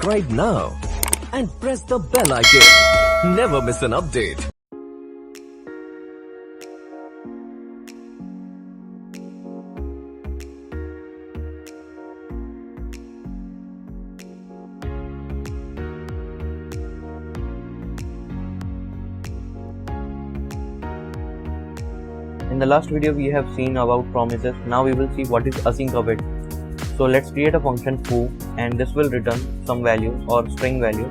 subscribe now and press the bell icon. Never miss an update. In the last video we have seen about promises. Now we will see what is async of it. So let's create a function foo, and this will return some value or string value.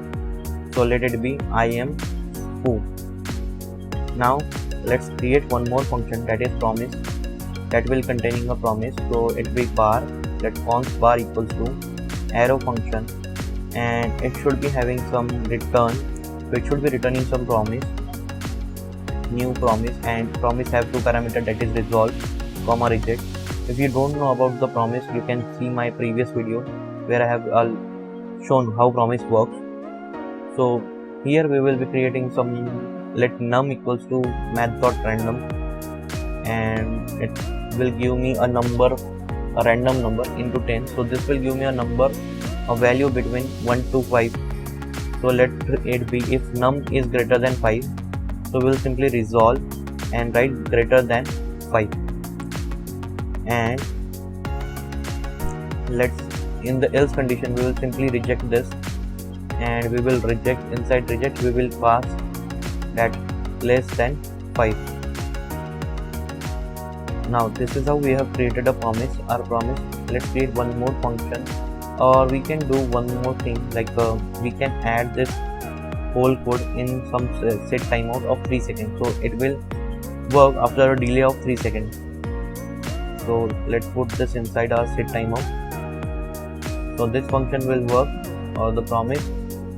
So let it be I am foo. Now let's create one more function, that is promise, that will containing a promise. So it will be bar, let const bar equals to arrow function, and it should be having some return. So it should be returning some promise, new promise, and promise have two parameters, that is resolve comma reject. If you don't know about the promise, you can see my previous video where I have shown how promise works. So here we will be creating some, let num equals to math.random, and it will give me a number, a random number into 10. So this will give me a number, a value between 1 to 5. So let it be if num is greater than 5. So we will simply resolve and write greater than 5, and let's, in the else condition we will simply reject this, and we will reject, inside reject we will pass that less than 5. Now this is how we have created a promise, our promise. Let's create one more function, or we can do one more thing, like we can add this whole code in some set timeout of 3 seconds. So it will work after a delay of 3 seconds. So let's put this inside our set timeout. So this function will work, or the promise,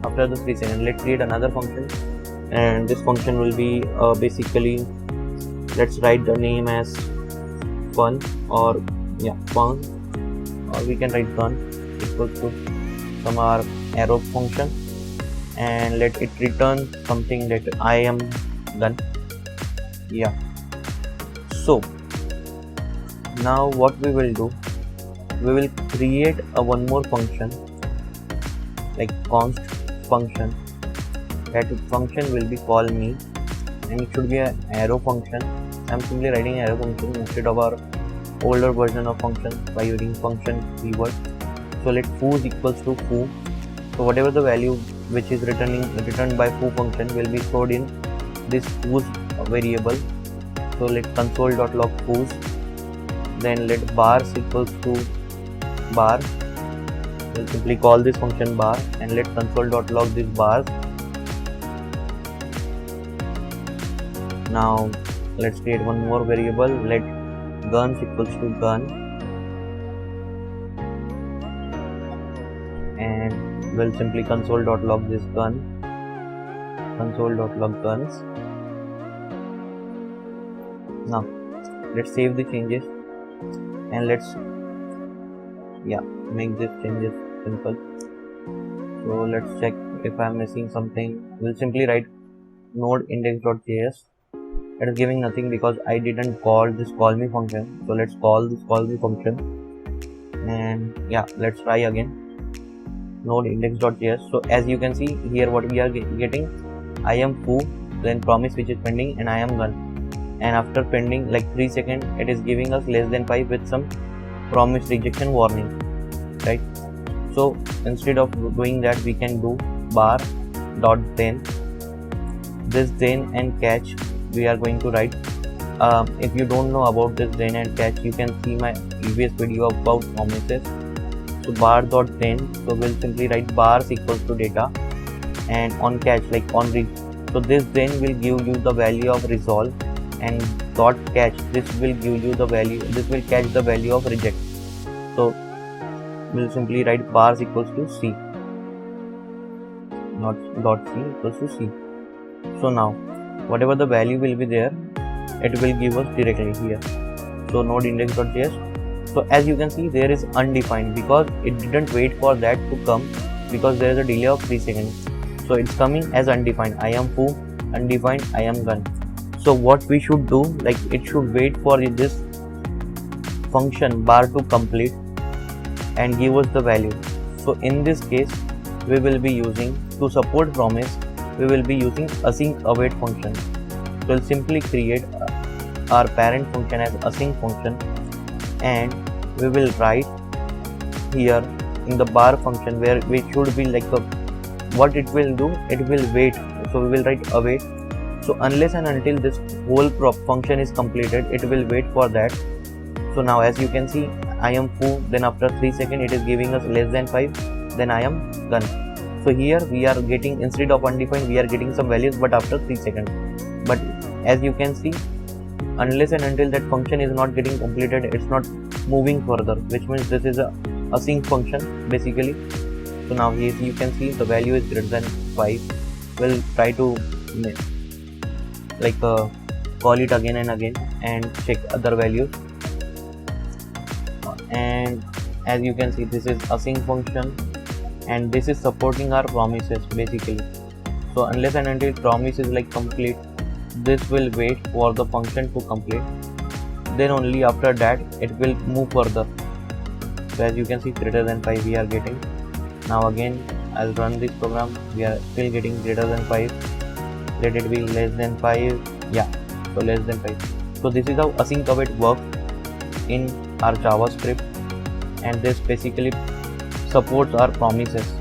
after the 3 seconds. Let's create another function, and this function will be basically, let's write the name as fun, or fun, or we can write gun equals to from our arrow function, and let it return something that I am done. So now what we will do, we will create a one more function, like const function. That function will be call me, and it should be an arrow function. I'm simply writing arrow function instead of our older version of function by using function keyword. So let foo is equals to foo. So whatever the value which is returned by foo function will be stored in this foo's variable. So let console.log foo's, then let bars equals to bar. We'll simply call this function bar, and let console.log this bars. Now let's create one more variable, let guns equals to gun, and we'll simply console.log this gun, console.log guns. Now let's save the changes, and let's make these changes simple. So let's check if I'm missing something. We'll simply write node index.js. It is giving nothing because I didn't call this call me function. So let's call this call me function, and let's try again, node index.js. So as you can see here, what we are getting, I am foo, then promise which is pending, and I am gun. And after pending like 3 seconds, it is giving us less than 5 with some promise rejection warning, right? So instead of doing that, we can do bar dot then, this then and catch we are going to write. If you don't know about this then and catch, you can see my previous video about promises. So bar dot then, so we'll simply write bars equals to data, and on catch, like on read. So this then will give you the value of resolve, and dot catch, this will give you the value, this will catch the value of reject. So we'll simply write bars equals to c, not dot c, equals to c. So now whatever the value will be there, it will give us directly here. So node index.js. So as you can see, there is undefined because it didn't wait for that to come, because there is a delay of 3 seconds. So it's coming as undefined. I am foo, undefined, I am gun. So what we should do, like it should wait for this function bar to complete and give us the value. So in this case, we will be using, to support promise, we will be using async await function. So we'll simply create our parent function as async function, and we will write here in the bar function where we should be like what it will do, it will wait. So we will write await. So unless and until this whole function is completed, it will wait for that. So now as you can see, I am foo, then after 3 seconds it is giving us less than 5, then I am done. So here we are getting, instead of undefined, we are getting some values, but after 3 seconds. But as you can see, unless and until that function is not getting completed, it's not moving further, which means this is a async function basically. So now here you can see the value is greater than 5. We'll try to call it again and again and check other values. And as you can see, this is async function, and this is supporting our promises basically. So unless and until promise is like complete, this will wait for the function to complete, then only after that it will move further. So as you can see, greater than 5 we are getting. Now again I'll run this program, we are still getting greater than 5. Let it be less than 5. Yeah, so less than 5. So this is how async await works in our JavaScript, and this basically supports our promises.